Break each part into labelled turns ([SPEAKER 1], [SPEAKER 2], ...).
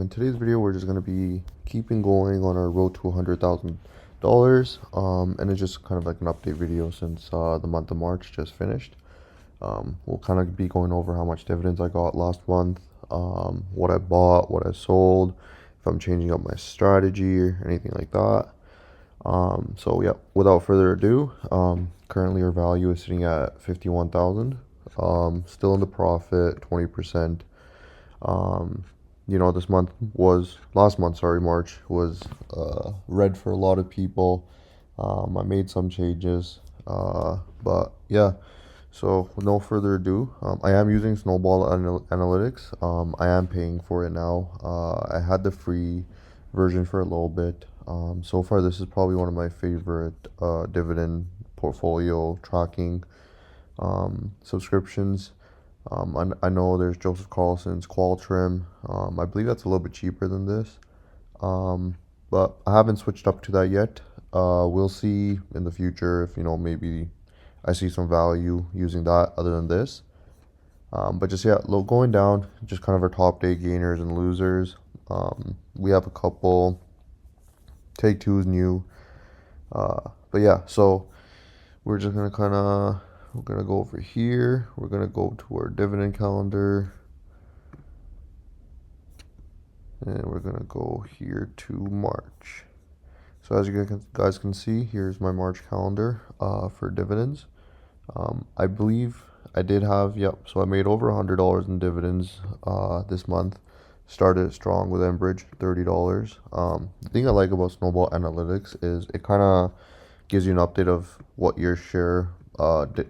[SPEAKER 1] In today's video, we're just going to be keeping going on our road to $100,000. And it's just kind of like an update video since the month of March just finished. We'll kind of be going over how much dividends I got last month, what I bought, what I sold, if I'm changing up my strategy or anything like that. So yeah, without further ado, currently our value is sitting at 51,000. Still in the profit, 20%. This month was last month, sorry, March was red for a lot of people. I made some changes, but yeah. So with no further ado, I am using Snowball Analytics. I am paying for it now. I had the free version for a little bit. So far, this is probably one of my favorite dividend portfolio tracking subscriptions. I know there's Joseph Carlson's Qualtrim. I believe that's a little bit cheaper than this. But I haven't switched up to that yet. We'll see in the future if, maybe I see some value using that other than this. But just, yeah, going down, just kind of our top day gainers and losers. We have a couple. Take two is new. But yeah, so we're just going to we're going to go over here. We're going to go to our dividend calendar. And we're going to go here to March. So as you guys can see, here's my March calendar for dividends. I believe I did have, so I made over $100 in dividends this month. Started strong with Enbridge, $30. The thing I like about Snowball Analytics is it kind of gives you an update of what your share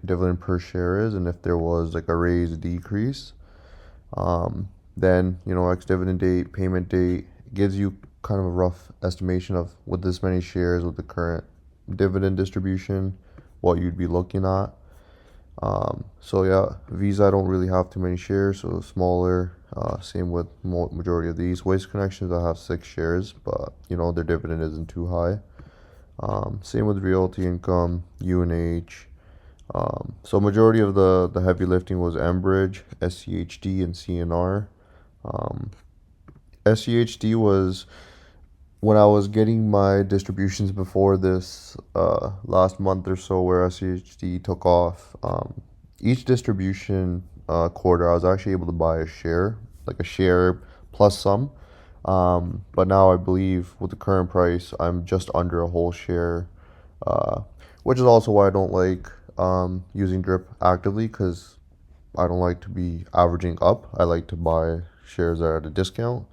[SPEAKER 1] dividend per share is, and if there was like a raise, a decrease. Then ex dividend date, payment date, gives you kind of a rough estimation of with this many shares with the current dividend distribution, what you'd be looking at. So yeah, Visa, I don't really have too many shares, so smaller. Same with majority of these. Waste Connections, I have 6 shares, but their dividend isn't too high. Same with Realty Income, UNH. So majority of the heavy lifting was Enbridge, SCHD, and CNR. SCHD was when I was getting my distributions before this last month or so, where SCHD took off. Each distribution quarter, I was actually able to buy a share, like a share plus some. But now I believe with the current price, I'm just under a whole share, which is also why I don't like using drip actively, because I don't like to be averaging up. I like to buy shares that are at a discount.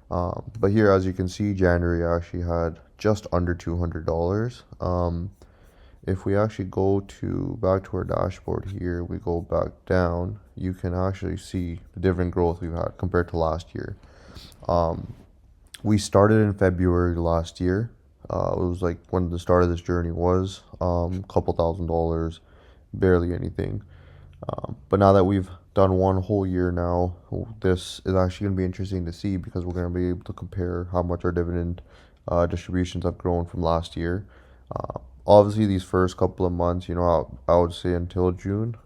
[SPEAKER 1] But here, as you can see, January I actually had just under $200. If we actually go back to our dashboard here, we go back down, you can actually see the different growth we've had compared to last year. We started in February last year. It was like when the start of this journey was, a couple $1,000s, barely anything. But now that we've done one whole year now, this is actually going to be interesting to see, because we're going to be able to compare how much our dividend distributions have grown from last year. Obviously, these first couple of months, I would say until June,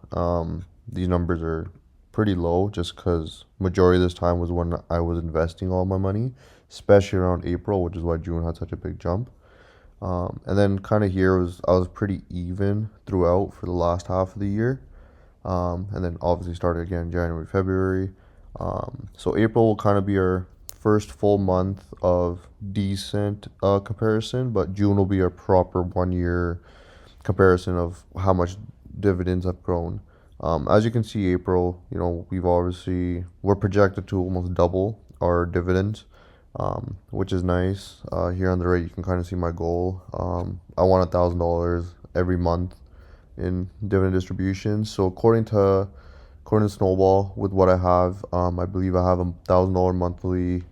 [SPEAKER 1] these numbers are pretty low, just because majority of this time was when I was investing all my money, especially around April, which is why June had such a big jump. And then kind of here I was pretty even throughout for the last half of the year. And then obviously started again January, February. So April will kind of be our first full month of decent comparison, but June will be our proper 1 year comparison of how much dividends have grown. As you can see, April, we're projected to almost double our dividends, which is nice. Here on the right, you can kind of see my goal. I want $1,000 every month in dividend distributions. So according to Snowball, with what I have, I believe I have $1,000 monthly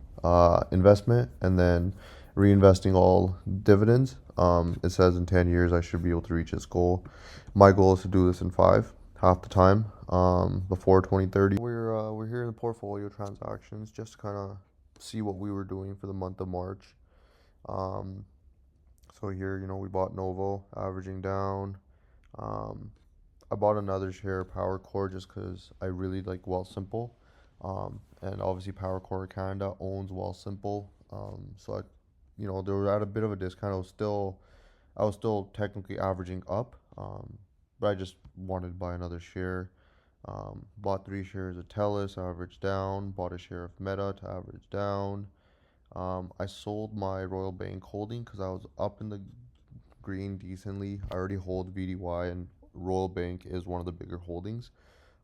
[SPEAKER 1] investment, and then reinvesting all dividends. It says in 10 years I should be able to reach this goal. My goal is to do this in 5, half the time, before 2030. We're here in the portfolio transactions just to kind of see what we were doing for the month of March. So here, we bought Novo, averaging down. I bought another share of Power Core just because I really like Wealthsimple. And obviously Power Core Canada owns Well Simple. So they were at a bit of a discount. I was still technically averaging up, but I just wanted to buy another share. Bought 3 shares of TELUS, average down. Bought a share of Meta to average down. I sold my Royal Bank holding because I was up in the green decently. I already hold VDY, and Royal Bank is one of the bigger holdings.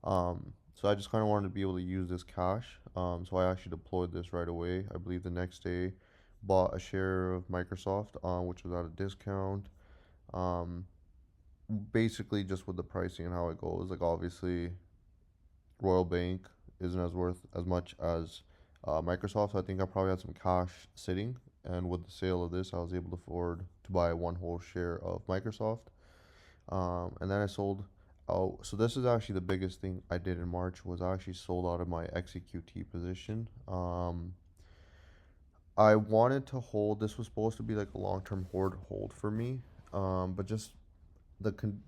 [SPEAKER 1] So I just kind of wanted to be able to use this cash. So I actually deployed this right away. I believe the next day, bought a share of Microsoft, which was at a discount. Um, Basically, just with the pricing and how it goes, like obviously Royal Bank isn't as worth as much as Microsoft. So I think I probably had some cash sitting, and with the sale of this, I was able to afford to buy one whole share of Microsoft. And then I sold. Oh, so this is actually the biggest thing I did in March was I actually sold out of my XEQT position. I wanted to hold. This was supposed to be like a long-term hold for me, but just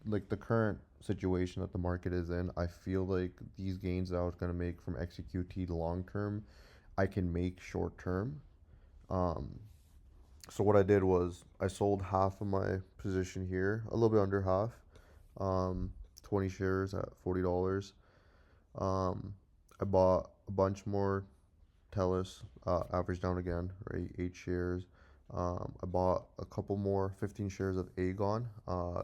[SPEAKER 1] like the current situation that the market is in, I feel like these gains that I was gonna make from XQT long term, I can make short term. Um, so what I did was I sold half of my position here, a little bit under half, 20 shares at $40. Um, I bought a bunch more TELUS, average down again, right? 8 shares. I bought a couple more, 15 shares of Aegon.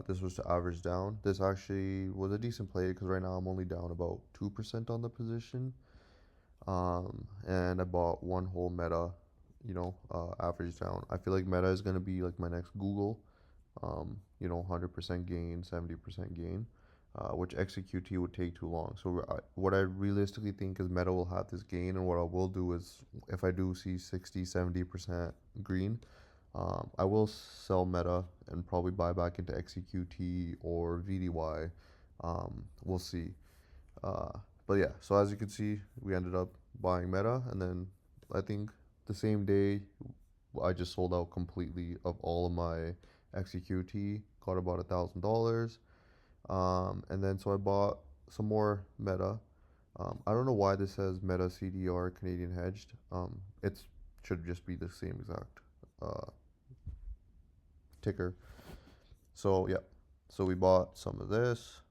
[SPEAKER 1] This was to average down. This actually was a decent play because right now I'm only down about 2% on the position. And I bought one whole Meta, average down. I feel like Meta is going to be like my next Google, 100% gain, 70% gain, which XQT would take too long. So what I realistically think is Meta will have this gain, and what I will do is if I do see 60, 70% green, I will sell Meta and probably buy back into XQT or VDY. We'll see. But yeah, so as you can see, we ended up buying Meta, and then I think the same day I just sold out completely of all of my XQT, got about $1,000. And then so I bought some more Meta. I don't know why this says Meta CDR Canadian hedged. It should just be the same exact uh, ticker. So yeah, so we bought some of this.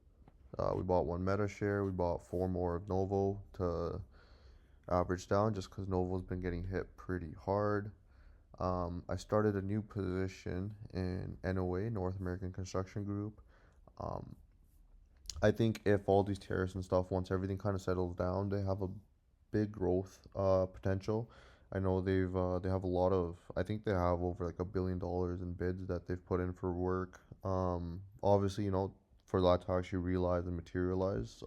[SPEAKER 1] We bought one Meta share. We bought four more of Novo to average down just because Novo's been getting hit pretty hard. I started a new position in NOA, North American Construction Group. Um, I think if all these tariffs and stuff, once everything kind of settles down, they have a big growth potential. I know they have a lot of. I think they have over like $1 billion in bids that they've put in for work. Obviously, for that to actually realize and materialize,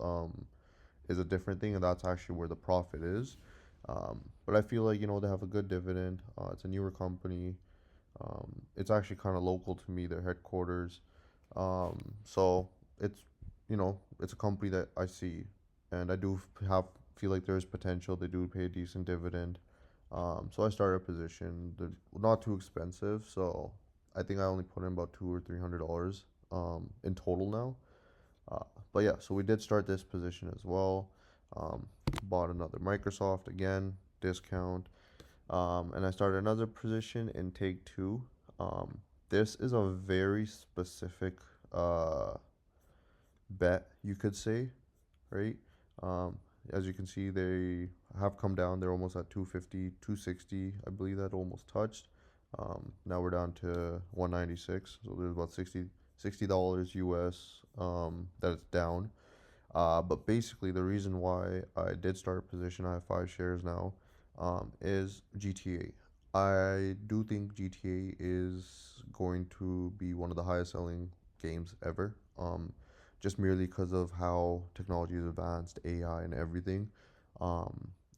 [SPEAKER 1] is a different thing, and that's actually where the profit is. But I feel like they have a good dividend. It's a newer company. It's actually kind of local to me, their headquarters. So it's a company that I see, and I do have feel like there's potential. They do pay a decent dividend. So I started a position. They're not too expensive, so I think I only put in about $200 or $300 in total now. But yeah, so we did start this position as well. Bought another Microsoft again, discount. And I started another position in Take Two. This is a very specific bet, you could say, right? Um, as you can see, they have come down. They're almost at 250, 260. I believe that almost touched. Now we're down to 196. So there's about $60 US that it's down. But basically, the reason why I did start a position, I have 5 shares now, is GTA. I do think GTA is going to be one of the highest selling games ever. Just merely because of how technology is advanced, AI and everything.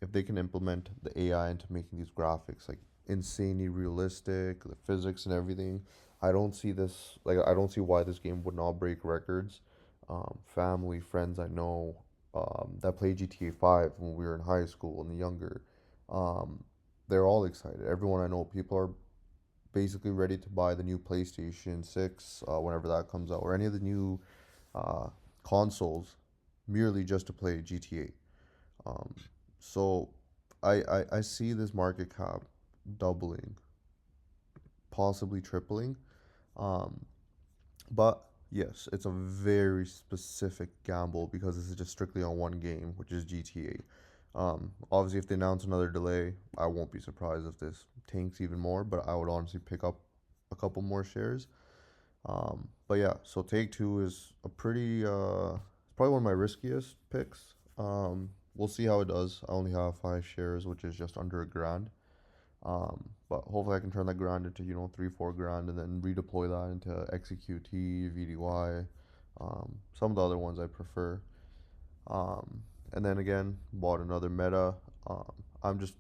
[SPEAKER 1] If they can implement the AI into making these graphics like insanely realistic, the physics and everything, I don't see why this game would not break records. Family, friends I know that played GTA 5 when we were in high school and younger, um, they're all excited. Everyone I know, people are basically ready to buy the new PlayStation 6 whenever that comes out, or any of the new uh, consoles, merely just to play GTA. Um, So I see this market cap doubling, possibly tripling. Um, but yes, it's a very specific gamble because this is just strictly on one game, which is GTA. Obviously, if they announce another delay, I won't be surprised if this tanks even more. But I would honestly pick up a couple more shares. But yeah, so Take Two is a pretty it's probably one of my riskiest picks. We'll see how it does. I only have 5 shares, which is just under a grand. But hopefully I can turn that grand into, 3, 4 grand and then redeploy that into XEQT, VDY, some of the other ones I prefer. And then again, bought another Meta. I'm just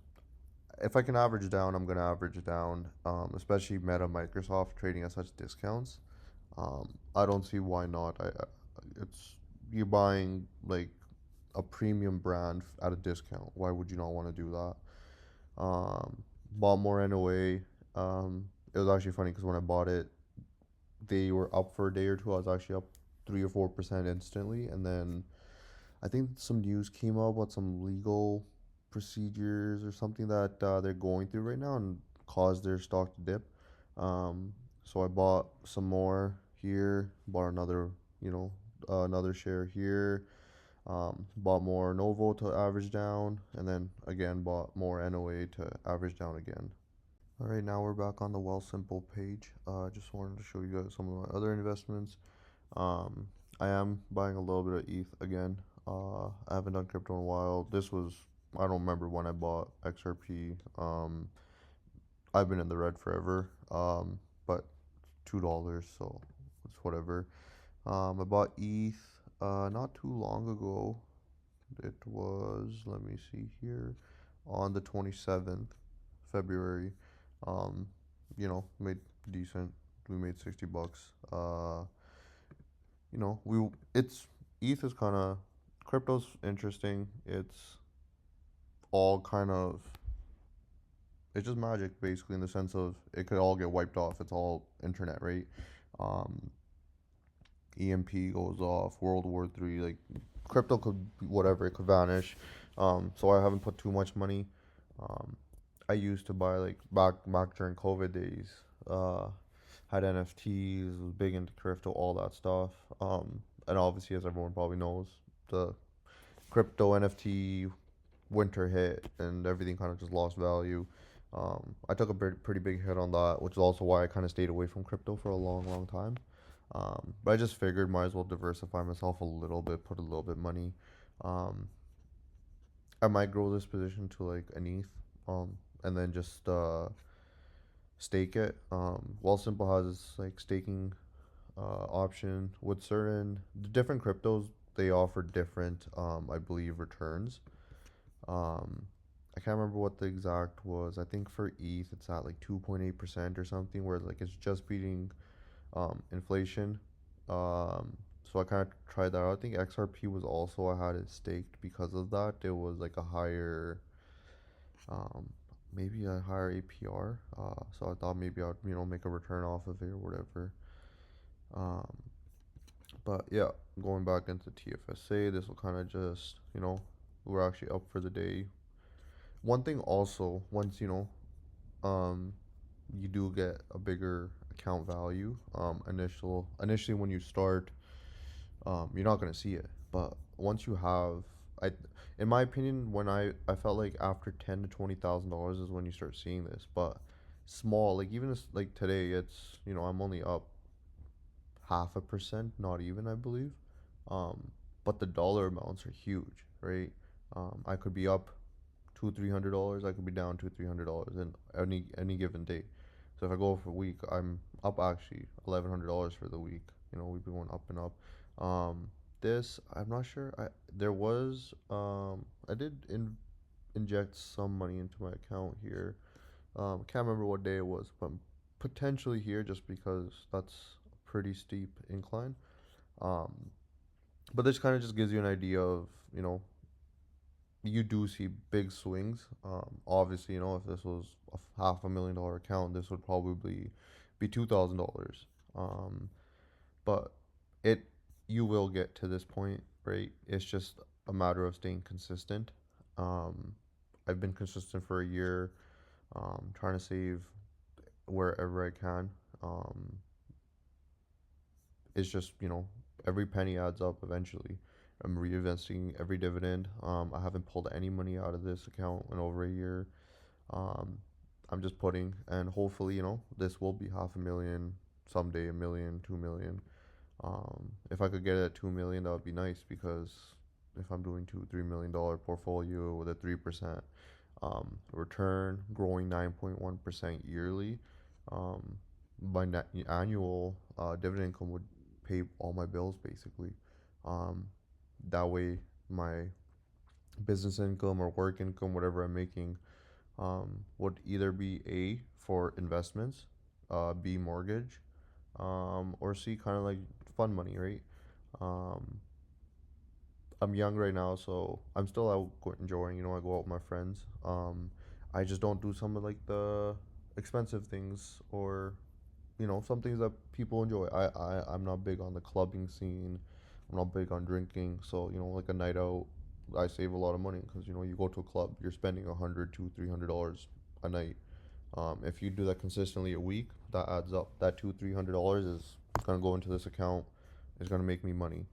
[SPEAKER 1] if I can average down, I'm gonna average down. Especially Meta, Microsoft trading at such discounts. I don't see why not. It's you're buying like a premium brand at a discount. Why would you not want to do that? Bought more NOA. It was actually funny because when I bought it, they were up for a day or two. I was actually up 3 or 4% instantly, and then I think some news came up about some legal procedures or something that they're going through right now and caused their stock to dip. So I bought some more here, bought another, another share here. Bought more Novo to average down, and then again bought more NOA to average down again. All right, now we're back on the Wealthsimple page. I just wanted to show you guys some of my other investments. I am buying a little bit of ETH again. I haven't done crypto in a while. I don't remember when I bought XRP. I've been in the red forever. But $2, so it's whatever. I bought ETH not too long ago. It was, let me see here, on the 27th February. Um, made decent. We made $60. It's ETH is kind of crypto's interesting. All kind of it's just magic basically in the sense of it could all get wiped off. It's all internet, right? Um, EMP goes off, World War III, like crypto could whatever, it could vanish. So I haven't put too much money. Um, I used to buy like back during COVID days. Had NFTs, was big into crypto, all that stuff. And obviously, as everyone probably knows, the crypto NFT winter hit and everything kind of just lost value. I took a pretty big hit on that, which is also why I kind of stayed away from crypto for a long, long time. But I just figured might as well diversify myself a little bit, put a little bit money. Um, I might grow this position to like an ETH, and then just stake it. Wealthsimple has like staking option with certain the different cryptos. They offer different, I believe, returns. Um, I can't remember what the exact was. I think for ETH it's at like 2.8% or something, where like it's just beating inflation. So I kind of tried that out. I think XRP was also I had it staked because of that. It was like a higher, um, maybe a higher APR. So I thought maybe I'd make a return off of it or whatever. Um, but yeah, going back into TFSA, this will kind of just we're actually up for the day. One thing also, once um, you do get a bigger account value. Initially when you start, you're not gonna see it, but once you have, I, in my opinion, when I felt like after $10,000 to $20,000 is when you start seeing this, but small, like even like today, it's I'm only up 0.5%, not even I believe, um, but the dollar amounts are huge, right? I could be up $200-300. I could be down $200-300 in any given day. So if I go for a week, I'm up actually $1,100 for the week. We've been going up and up. This I'm not sure. I did inject some money into my account here. Can't remember what day it was, but potentially here just because that's a pretty steep incline. Um, but this kind of just gives you an idea of you do see big swings. Obviously, if this was a $500,000 account, this would probably be $2,000. But it you will get to this point, right? It's just a matter of staying consistent. Um, I've been consistent for a year, trying to save wherever I can. Um, it's just, every penny adds up eventually. I'm reinvesting every dividend. I haven't pulled any money out of this account in over a year. Um, I'm just putting, and hopefully, this will be half a million someday, 1 million, 2 million. If I could get it at 2 million, that would be nice because if I'm doing $2-3 million portfolio with a 3% return, growing 9.1% yearly, my net annual dividend income would pay all my bills basically. Um, that way, my business income or work income, whatever I'm making, would either be A for investments, B mortgage, or C kind of like fun money, right? Um, I'm young right now, so I'm still out enjoying. I go out with my friends. I just don't do some of like the expensive things or some things that people enjoy. I'm not big on the clubbing scene. I'm not big on drinking. So like a night out, I save a lot of money because you go to a club, you're spending 100, $200, $300 a night. If you do that consistently a week, that adds up. That $200-$300 is gonna go into this account. It's gonna make me money.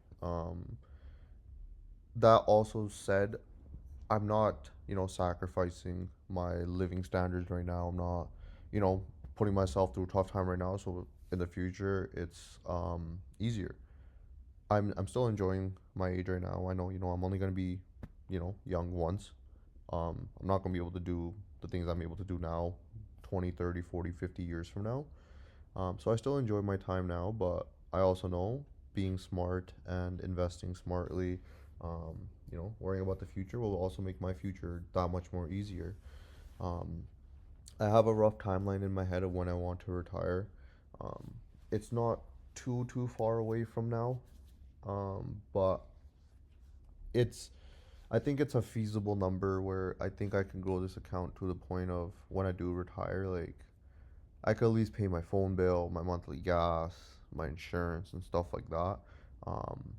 [SPEAKER 1] That also said, I'm not, sacrificing my living standards right now. I'm not, putting myself through a tough time right now. So in the future, it's easier. I'm still enjoying my age right now. I know, I'm only gonna be, young once. I'm not gonna be able to do the things I'm able to do now, 20, 30, 40, 50 years from now. So I still enjoy my time now, but I also know being smart and investing smartly, worrying about the future will also make my future that much more easier. Um, I have a rough timeline in my head of when I want to retire. Um, it's not too far away from now, but it's I think it's a feasible number where I think I can grow this account to the point of when I do retire, like I could at least pay my phone bill, my monthly gas, my insurance, and stuff like that. Um,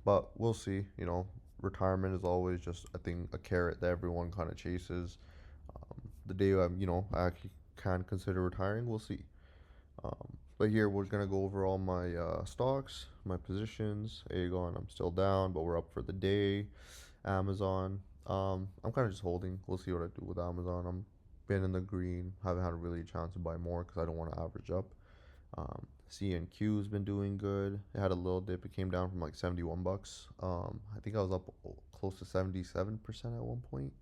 [SPEAKER 1] but we'll see. Retirement is always just I think a carrot that everyone kind of chases. The day I actually can consider retiring, we'll see. But here we're gonna go over all my stocks, my positions. Aegon, I'm still down, but we're up for the day. Amazon, I'm kind of just holding. We'll see what I do with Amazon. I'm been in the green. Haven't had a really chance to buy more because I don't want to average up. CNQ's been doing good. It had a little dip. It came down from like 71 bucks. I think I was up close to 77% at one point.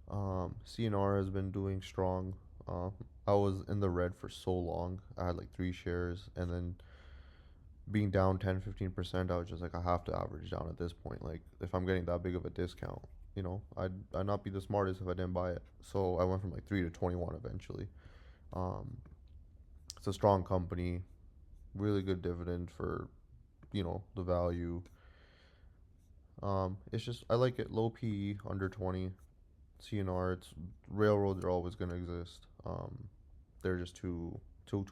[SPEAKER 1] CNR has been doing strong. I was in the red for so long. I had like 3 shares, and then being down 10-15%, I was just like, I have to average down at this point. Like, if I'm getting that big of a discount, I'd not be the smartest if I didn't buy it. So I went from like 3 to 21 eventually. Um, it's a strong company, really good dividend for, the value. It's just, I like it low PE, under 20. CNR, it's railroads are always going to exist. They're just too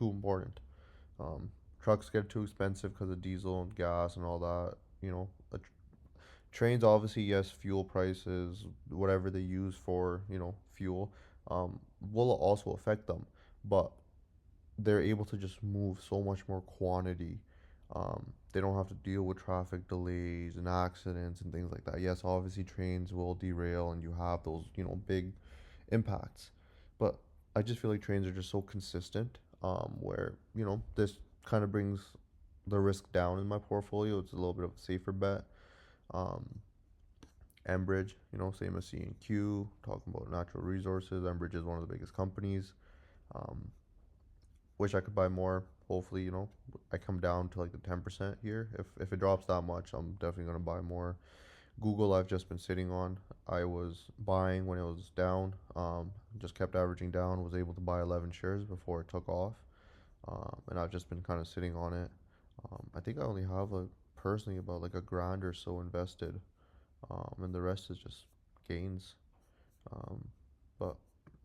[SPEAKER 1] important. Trucks get too expensive because of diesel and gas and all that. Trains obviously, yes, fuel prices, whatever they use for fuel, will also affect them, but they're able to just move so much more quantity. They don't have to deal with traffic delays and accidents and things like that. Yes, obviously trains will derail and you have those, big impacts. But I just feel like trains are just so consistent, where, this kind of brings the risk down in my portfolio. It's a little bit of a safer bet. Um, Enbridge, same as C&Q, talking about natural resources. Enbridge is one of the biggest companies. Um, Wish I could buy more. Hopefully, I come down to like the 10% here. If it drops that much, I'm definitely gonna buy more. Google, I've just been sitting on. I was buying when it was down. Just kept averaging down. Was able to buy 11 shares before it took off. And I've just been kind of sitting on it. I think I only have like personally about like a grand or so invested. And the rest is just gains. Um, but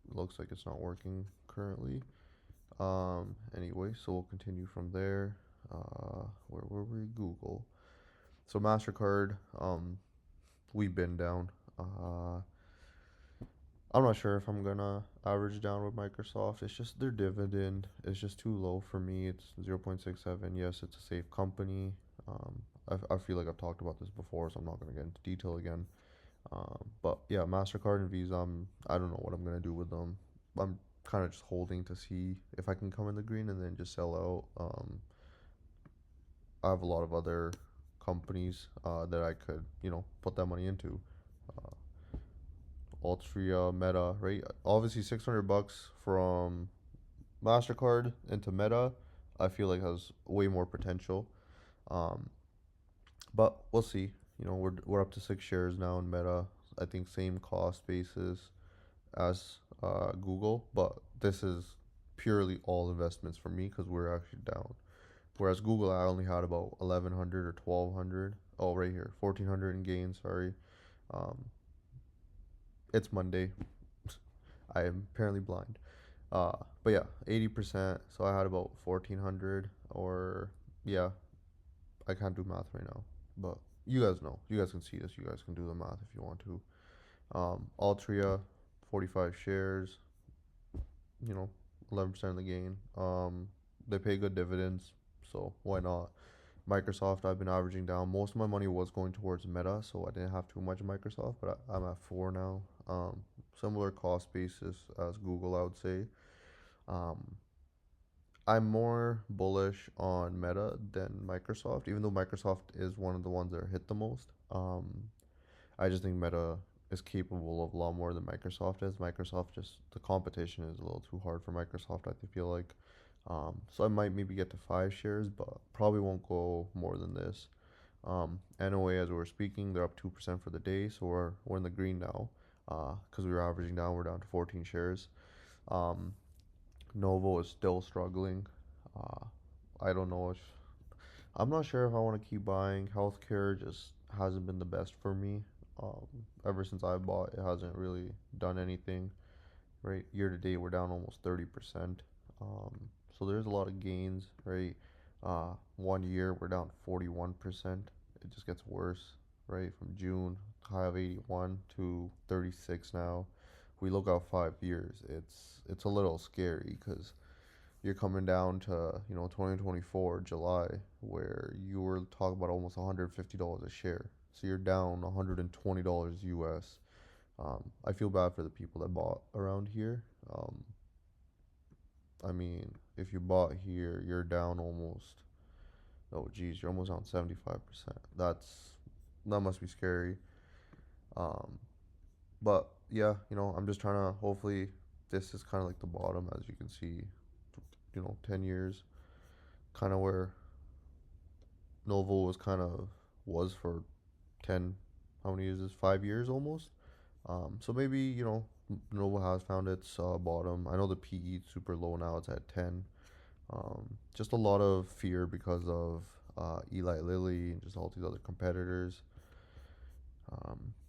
[SPEAKER 1] it looks like it's not working currently. Anyway, so we'll continue from there. Where were we? Google. So MasterCard, we've been down. I'm not sure if I'm gonna average down with Microsoft. It's just their dividend is just too low for me. It's 0.67. Yes, it's a safe company. I feel like I've talked about this before, so I'm not gonna get into detail again. But yeah, Mastercard and Visa. I don't know what I'm gonna do with them. I'm kind of just holding to see if I can come in the green and then just sell out. I have a lot of other companies that I could, put that money into. Altria, Meta, right? Obviously, $600 from Mastercard into Meta, I feel like has way more potential. Um, but we'll see. We're up to 6 shares now in Meta. I think same cost basis as Google, but this is purely all investments for me because we're actually down. Whereas Google, I only had about 1,100 or 1,200. Oh, right here, 1,400 in gains. Sorry, um, it's Monday. I am apparently blind. But yeah, 80%. So I had about 1,400, or yeah, I can't do math right now, but you guys know. You guys can see this. You guys can do the math if you want to. Altria, 45 shares. 11% of the gain. They pay good dividends, so why not? Microsoft, I've been averaging down. Most of my money was going towards Meta, so I didn't have too much of Microsoft, but I'm at 4 now. Similar cost basis as Google, I would say. Um, I'm more bullish on Meta than Microsoft, even though Microsoft is one of the ones that are hit the most. I just think Meta is capable of a lot more than Microsoft is. Microsoft just the competition is a little too hard for Microsoft. I feel like, so I might maybe get to 5 shares, but probably won't go more than this. NOA, as we were speaking, they're up 2% for the day, so we're in the green now. Because we were averaging down, we're down to 14 shares. Um, Novo is still struggling. Uh, I don't know if I'm not sure if I want to keep buying. Healthcare just hasn't been the best for me. Ever since I bought, it hasn't really done anything. Right, year to date, we're down almost 30%. So there's a lot of gains. Right, 1 year we're down 41%. It just gets worse. Right, from June high of 81 to 36 now. We look out 5 years. It's a little scary because you're coming down to 2024 July where you were talking about almost $150 a share. So you're down $120 US. I feel bad for the people that bought around here. I mean, if you bought here, you're down almost. Oh, geez, you're almost down 75%. That must be scary. Um, but yeah, I'm just trying to. Hopefully, this is kind of like the bottom, as you can see. 10 years, kind of where Novo was for 10, how many years is 5 years almost. So maybe Novo has found its bottom. I know the PE is super low now; it's at 10. Just a lot of fear because of Eli Lilly and just all these other competitors.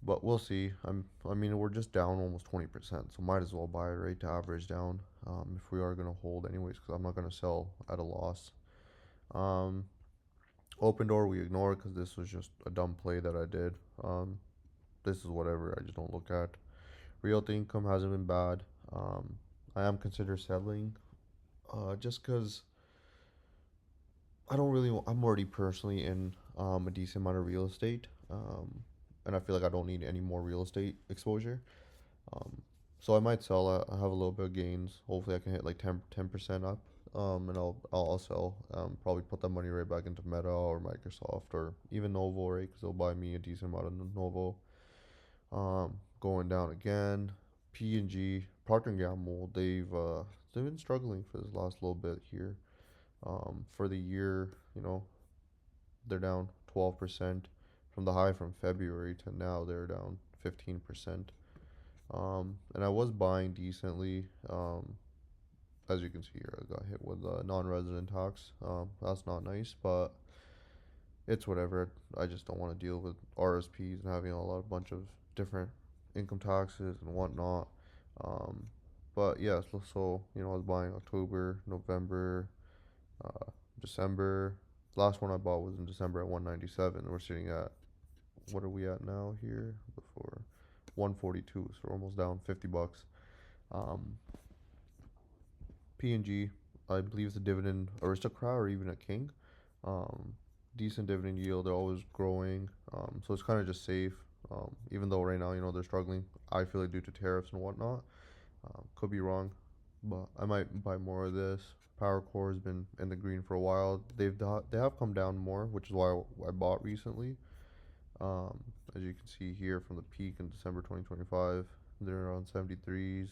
[SPEAKER 1] But we'll see. I mean, we're just down almost 20%, so might as well buy it right to average down. If we are gonna hold anyways, because I'm not gonna sell at a loss. Um, Open door we ignore because this was just a dumb play that I did. This is whatever. I just don't look at. Realty income hasn't been bad. I am consider selling, just because I don't really. I'm already personally in a decent amount of real estate, and I feel like I don't need any more real estate exposure. Um, so I might sell. I have a little bit of gains. Hopefully, I can hit like 10% up. And I'll sell. Probably put that money right back into Meta or Microsoft or even Novo, right? Because they'll buy me a decent amount of Novo. Going down again. P&G, Procter and Gamble. They've been struggling for this last little bit here. For the year, they're down 12% from the high from February to now. They're down 15%. And I was buying decently. As you can see here, I got hit with non-resident tax. That's not nice, but it's whatever. I just don't want to deal with RSPs and having a lot of bunch of different income taxes and whatnot. Um, but yeah, I was buying October, November, December. Last one I bought was in December at 197. We're sitting at, what are we at now here? Before 142, so we're almost down $50. Um, P&G, I believe it's a dividend aristocrat or even a king. Um, Decent dividend yield. They're always growing. So it's kind of just safe. Even though right now, they're struggling. I feel like due to tariffs and whatnot. Could be wrong, but I might buy more of this. Power Core has been in the green for a while. They have come down more, which is why I bought recently. As you can see here from the peak in December 2025, they're around 73s.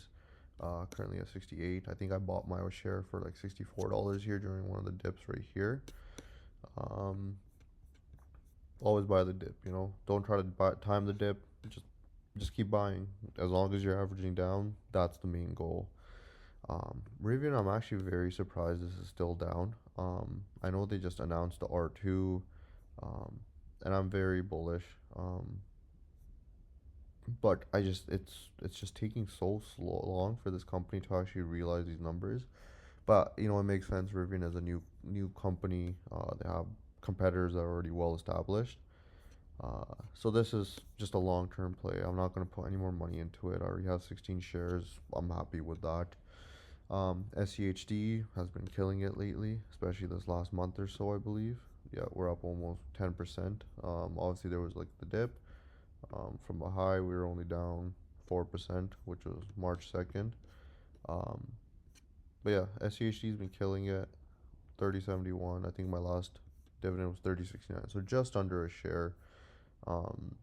[SPEAKER 1] Currently at 68. I think I bought my share for like $64 here during one of the dips right here. Um, Always buy the dip. Don't try to time the dip. Just keep buying. As long as you're averaging down, that's the main goal. Rivian, I'm actually very surprised this is still down. I know they just announced the R2, um, and I'm very bullish. But it's just taking so long for this company to actually realize these numbers. But it makes sense. Rivian is a new company. They have competitors that are already well established. So this is just a long term play. I'm not going to put any more money into it. I already have 16 shares. I'm happy with that. SCHD has been killing it lately, especially this last month or so, I believe. Yeah, we're up almost 10%. Obviously, there was like the dip. From a high, we were only down 4%, which was March 2nd. Um, but yeah, SCHD's been killing it. 30.71. I think my last dividend was 30.69. So just under a share. Um,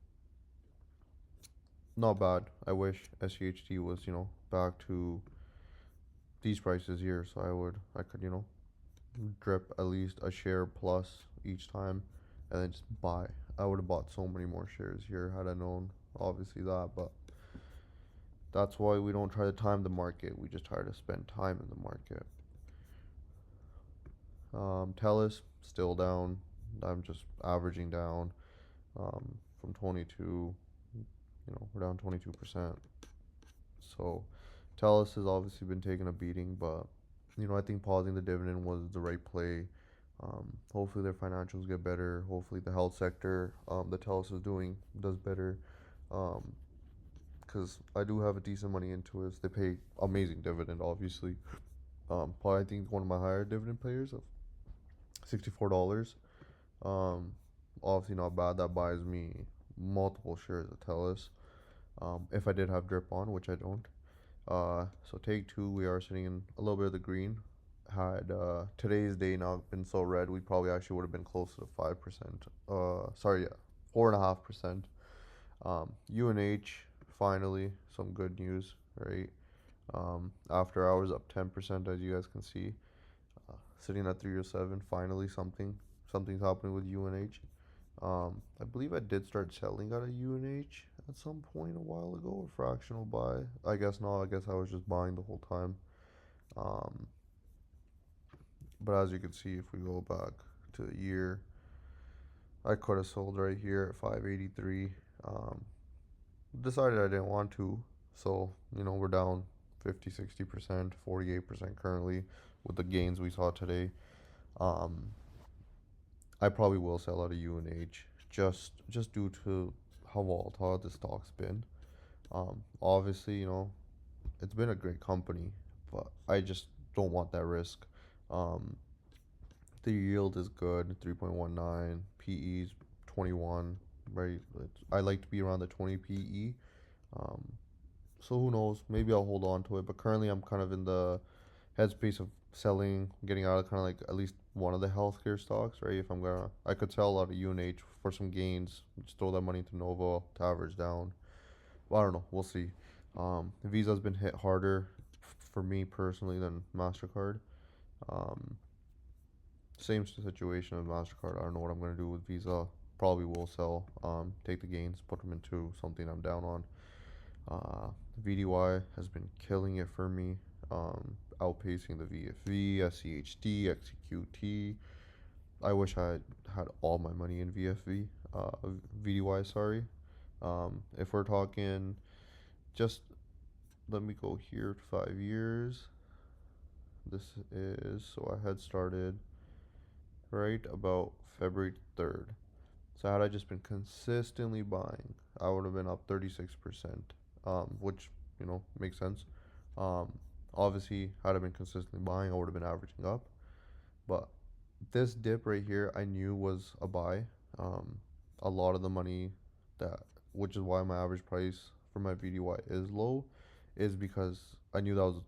[SPEAKER 1] Not bad. I wish SCHD was, back to these prices here. So I could, drip at least a share plus each time and then just buy. I would have bought so many more shares here had I known, obviously, that. But that's why we don't try to time the market. We just try to spend time in the market. Telus still down. I'm just averaging down from 22. We're down 22%. So Telus has obviously been taking a beating, but I think pausing the dividend was the right play. Hopefully their financials get better. Hopefully the health sector that Telus is doing does better. Because I do have a decent money into it. They pay amazing dividend, obviously. Probably I think one of my higher dividend players of $64. Um, Obviously not bad. That buys me multiple shares of Telus. If I did have drip on, which I don't. So take two, we are sitting in a little bit of the green. Had today's day not been so red, we probably actually would have been closer to 5%. Sorry, yeah, 4.5%. UNH finally some good news, right? After hours up 10%, as you guys can see, sitting at 307. Finally, something's happening with UNH. I believe I did start selling out of UNH at some point a while ago, a fractional buy. I guess not. I guess I was just buying the whole time. Um, but as you can see, if we go back to a year, I could have sold right here at 583. Decided I didn't want to, so we're down 50, 60%, 48% currently with the gains we saw today. Um, I probably will sell out of UNH just due to how volatile the stock's been. Obviously, it's been a great company, but I just don't want that risk. Um, the yield is good, 3.19, PE's 21, right? I like to be around the 20 PE. Um, so who knows? Maybe I'll hold on to it, but currently I'm kind of in the headspace of selling, getting out of kind of like at least one of the healthcare stocks, right? If I'm gonna, I could sell a lot of UNH for some gains, just throw that money into Nova to average down. Well, I don't know. We'll see. Visa's been hit harder for me personally than Mastercard. Um, Same situation with Mastercard. I don't know what I'm gonna do with Visa. Probably will sell. Take the gains, put them into something I'm down on. VDY has been killing it for me, outpacing the VFV, SCHD, XQT. I wish I had all my money in VDY, sorry. If we're talking, just let me go here to 5 years. This is, so I had started right about February 3rd. So had I just been consistently buying, I would have been up 36%, which, makes sense. Um, Obviously, had I been consistently buying, I would have been averaging up. But this dip right here, I knew was a buy. Um, a lot of the money that, which is why my average price for my VDY is low, is because I knew that was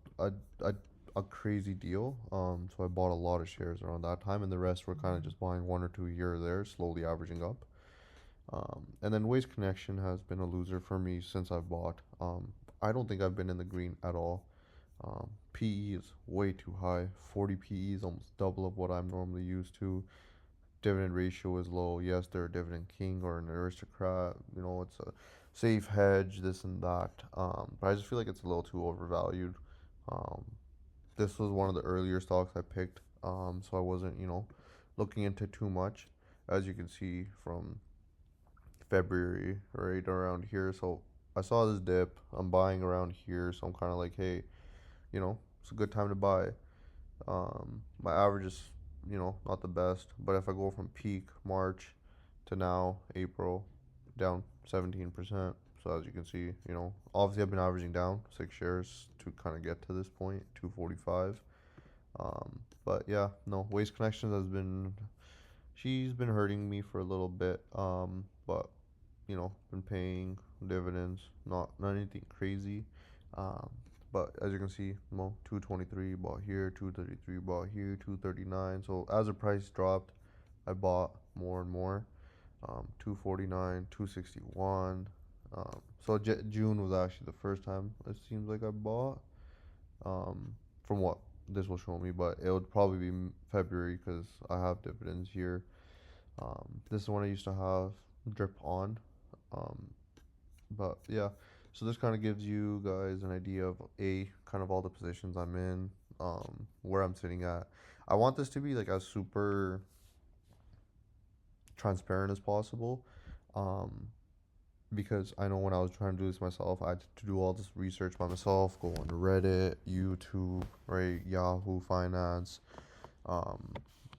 [SPEAKER 1] a crazy deal. So I bought a lot of shares around that time, and the rest were kind of just buying one or two here or there, slowly averaging up. And then Waste Connection has been a loser for me since I've bought. I don't think I've been in the green at all. PE is way too high. 40 PE is almost double of what I'm normally used to. Dividend ratio is low. Yes, they're a dividend king or an aristocrat. It's a safe hedge, this and that. But I just feel like it's a little too overvalued. Um, this was one of the earlier stocks I picked, so I wasn't, looking into too much. As you can see from February, right around here. So I saw this dip. I'm buying around here, so I'm kind of like, hey, it's a good time to buy. My average is, not the best, but if I go from peak March to now April, down 17%. So as you can see, obviously I've been averaging down 6 shares to kind of get to this point, 245. But yeah, no, Waste Connections has been, she's been hurting me for a little bit. But been paying dividends, not anything crazy. Um, but as you can see, 223 bought here, 233 bought here, 239. So as the price dropped, I bought more and more. 249, 261. So June was actually the first time it seems like I bought. From what this will show me, but it would probably be February because I have dividends here. This is one I used to have drip on. Um, but yeah, so this kind of gives you guys an idea of kind of all the positions I'm in, where I'm sitting at. I want this to be like as super transparent as possible, um, because I know when I was trying to do this myself, I had to do all this research by myself, go on Reddit, YouTube, right, Yahoo Finance, um,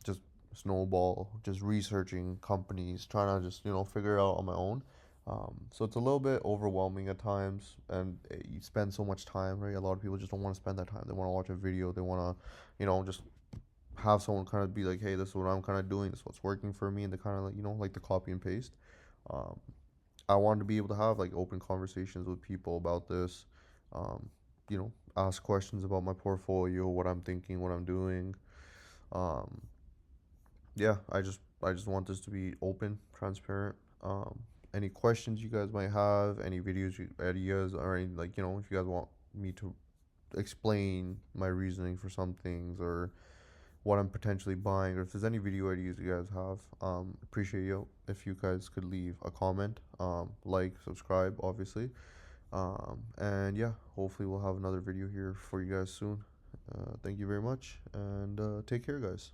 [SPEAKER 1] just snowball, just researching companies, trying to just figure it out on my own. So it's a little bit overwhelming at times, and you spend so much time, right? A lot of people just don't want to spend that time. They want to watch a video. They want to, just have someone kind of be like, "Hey, this is what I'm kind of doing. This is what's working for me," and they kind of like, like the copy and paste. Um, I wanted to be able to have like open conversations with people about this. Ask questions about my portfolio, what I'm thinking, what I'm doing. Um, yeah, I just want this to be open, transparent. Any questions you guys might have, any ideas, or any, like, if you guys want me to explain my reasoning for some things, or what I'm potentially buying, or if there's any video ideas you guys have, appreciate you if you guys could leave a comment, like, subscribe, obviously. And yeah, hopefully we'll have another video here for you guys soon. Thank you very much, and take care, guys.